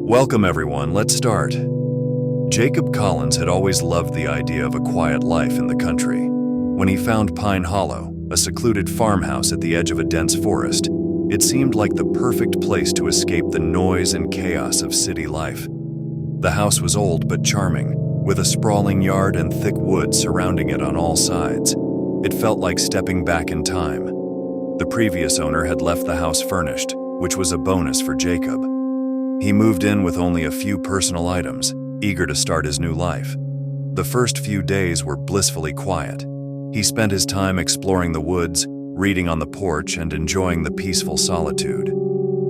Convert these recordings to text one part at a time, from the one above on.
Welcome everyone, let's start. Jacob Collins had always loved the idea of a quiet life in the country. When he found Pine Hollow, a secluded farmhouse at the edge of a dense forest, it seemed like the perfect place to escape the noise and chaos of city life. The house was old but charming, with a sprawling yard and thick woods surrounding it on all sides. It felt like stepping back in time. The previous owner had left the house furnished, which was a bonus for Jacob. He moved in with only a few personal items, eager to start his new life. The first few days were blissfully quiet. He spent his time exploring the woods, reading on the porch, and enjoying the peaceful solitude.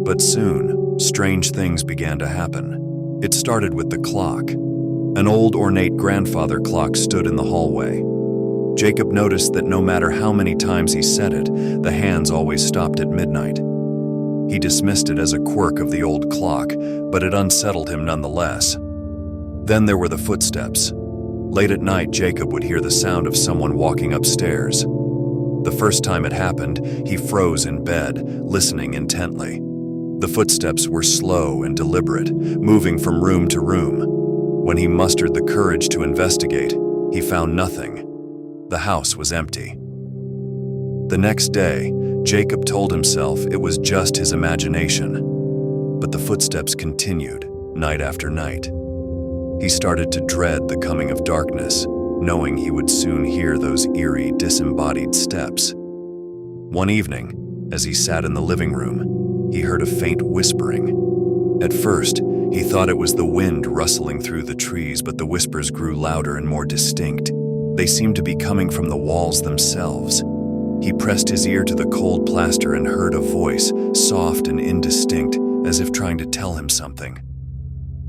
But soon, strange things began to happen. It started with the clock. An old ornate grandfather clock stood in the hallway. Jacob noticed that no matter how many times he set it, the hands always stopped at midnight. He dismissed it as a quirk of the old clock, but it unsettled him nonetheless. Then there were the footsteps. Late at night, Jacob would hear the sound of someone walking upstairs. The first time it happened, he froze in bed, listening intently. The footsteps were slow and deliberate, moving from room to room. When he mustered the courage to investigate, he found nothing. The house was empty. The next day, Jacob told himself it was just his imagination. But the footsteps continued, night after night. He started to dread the coming of darkness, knowing he would soon hear those eerie, disembodied steps. One evening, as he sat in the living room, he heard a faint whispering. At first, he thought it was the wind rustling through the trees, but the whispers grew louder and more distinct. They seemed to be coming from the walls themselves. He pressed his ear to the cold plaster and heard a voice, soft and indistinct, as if trying to tell him something.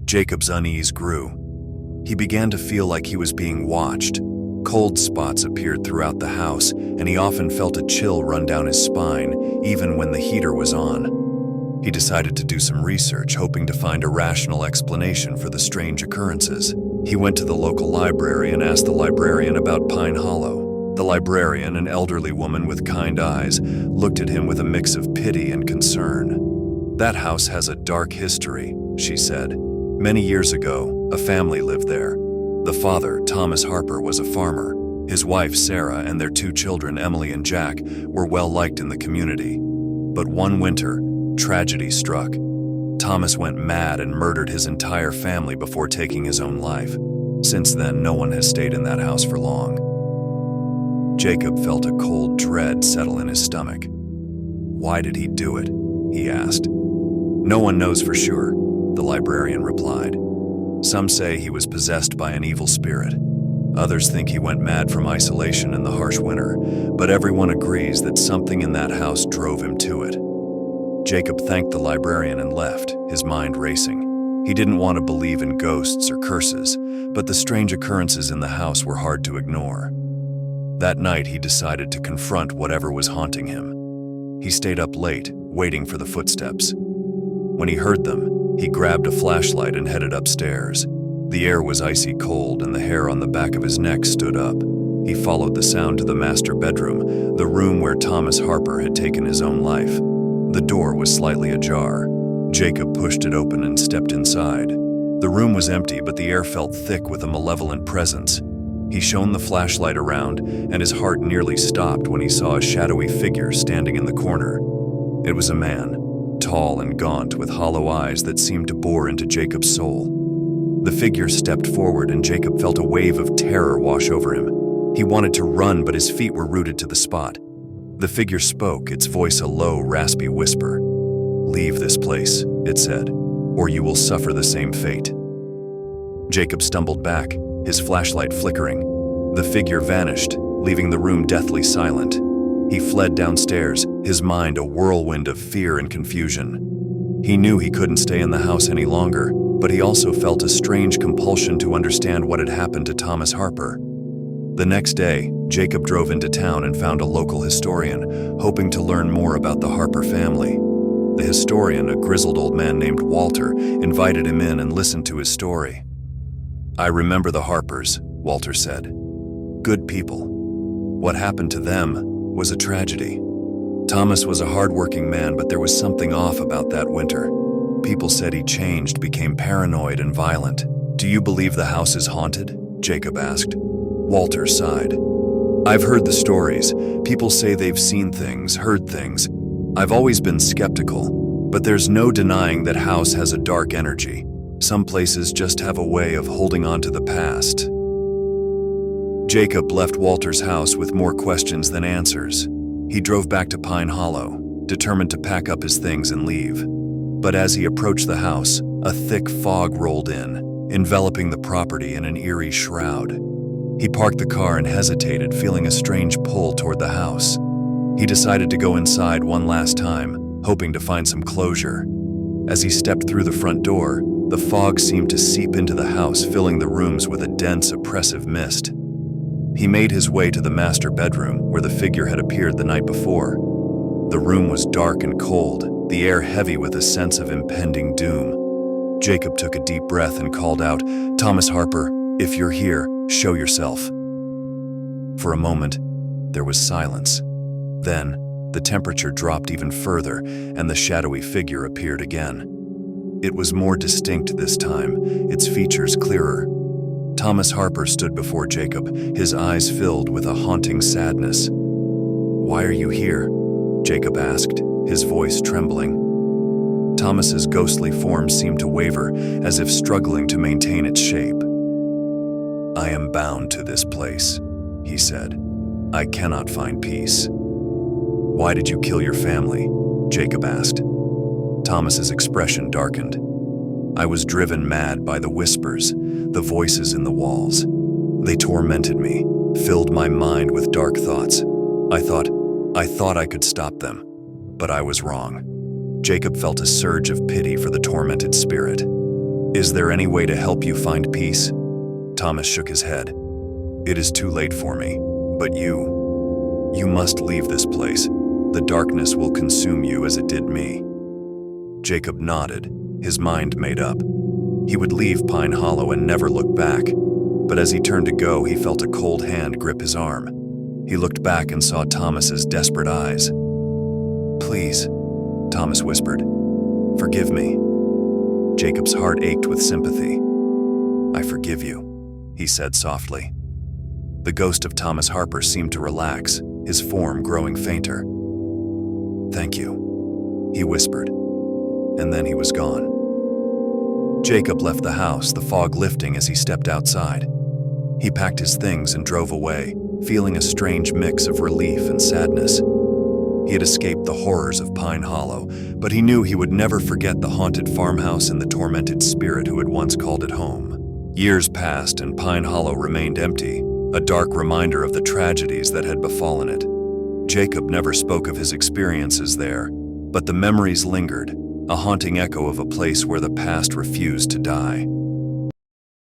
Jacob's unease grew. He began to feel like he was being watched. Cold spots appeared throughout the house, and he often felt a chill run down his spine, even when the heater was on. He decided to do some research, hoping to find a rational explanation for the strange occurrences. He went to the local library and asked the librarian about Pine Hollow. The librarian, an elderly woman with kind eyes, looked at him with a mix of pity and concern. "That house has a dark history," she said. "Many years ago, a family lived there. The father, Thomas Harper, was a farmer. His wife, Sarah, and their two children, Emily and Jack, were well liked in the community. But one winter, tragedy struck. Thomas went mad and murdered his entire family before taking his own life. Since then, no one has stayed in that house for long." Jacob felt a cold dread settle in his stomach. "Why did he do it?" he asked. "No one knows for sure," the librarian replied. "Some say he was possessed by an evil spirit. Others think he went mad from isolation in the harsh winter, but everyone agrees that something in that house drove him to it." Jacob thanked the librarian and left, his mind racing. He didn't want to believe in ghosts or curses, but the strange occurrences in the house were hard to ignore. That night, he decided to confront whatever was haunting him. He stayed up late, waiting for the footsteps. When he heard them, he grabbed a flashlight and headed upstairs. The air was icy cold and the hair on the back of his neck stood up. He followed the sound to the master bedroom, the room where Thomas Harper had taken his own life. The door was slightly ajar. Jacob pushed it open and stepped inside. The room was empty, but the air felt thick with a malevolent presence. He shone the flashlight around, and his heart nearly stopped when he saw a shadowy figure standing in the corner. It was a man, tall and gaunt, with hollow eyes that seemed to bore into Jacob's soul. The figure stepped forward, and Jacob felt a wave of terror wash over him. He wanted to run, but his feet were rooted to the spot. The figure spoke, its voice a low, raspy whisper. "Leave this place," it said, "or you will suffer the same fate." Jacob stumbled back, his flashlight flickering. The figure vanished, leaving the room deathly silent. He fled downstairs, his mind a whirlwind of fear and confusion. He knew he couldn't stay in the house any longer, but he also felt a strange compulsion to understand what had happened to Thomas Harper. The next day, Jacob drove into town and found a local historian, hoping to learn more about the Harper family. The historian, a grizzled old man named Walter, invited him in and listened to his story. "I remember the Harpers," Walter said. "Good people. What happened to them was a tragedy. Thomas was a hard-working man, but there was something off about that winter. People said he changed, became paranoid and violent. Do you believe the house is haunted? Jacob asked. Walter sighed. I've heard the stories. People say they've seen things, heard things. I've always been skeptical, but there's no denying that house has a dark energy. Some places just have a way of holding on to the past. Jacob left Walter's house with more questions than answers. He drove back to Pine Hollow, determined to pack up his things and leave. But as he approached the house, a thick fog rolled in, enveloping the property in an eerie shroud. He parked the car and hesitated, feeling a strange pull toward the house. He decided to go inside one last time, hoping to find some closure. As he stepped through the front door, the fog seemed to seep into the house, filling the rooms with a dense, oppressive mist. He made his way to the master bedroom, where the figure had appeared the night before. The room was dark and cold, the air heavy with a sense of impending doom. Jacob took a deep breath and called out, "Thomas Harper, if you're here, show yourself." For a moment, there was silence. Then, the temperature dropped even further, and the shadowy figure appeared again. It was more distinct this time, its features clearer. Thomas Harper stood before Jacob, his eyes filled with a haunting sadness. "Why are you here?" Jacob asked, his voice trembling. Thomas's ghostly form seemed to waver, as if struggling to maintain its shape. "I am bound to this place," he said. "I cannot find peace." "Why did you kill your family?" Jacob asked. Thomas's expression darkened. "I was driven mad by the whispers, the voices in the walls. They tormented me, filled my mind with dark thoughts. I thought I could stop them, but I was wrong." Jacob felt a surge of pity for the tormented spirit. "Is there any way to help you find peace?" Thomas shook his head. "It is too late for me, but you must leave this place. The darkness will consume you as it did me." Jacob nodded, his mind made up. He would leave Pine Hollow and never look back, but as he turned to go, he felt a cold hand grip his arm. He looked back and saw Thomas's desperate eyes. "Please," Thomas whispered, "forgive me." Jacob's heart ached with sympathy. "I forgive you," he said softly. The ghost of Thomas Harper seemed to relax, his form growing fainter. "Thank you," he whispered, and then he was gone. Jacob left the house, the fog lifting as he stepped outside. He packed his things and drove away, feeling a strange mix of relief and sadness. He had escaped the horrors of Pine Hollow, but he knew he would never forget the haunted farmhouse and the tormented spirit who had once called it home. Years passed and Pine Hollow remained empty, a dark reminder of the tragedies that had befallen it. Jacob never spoke of his experiences there, but the memories lingered, a haunting echo of a place where the past refused to die.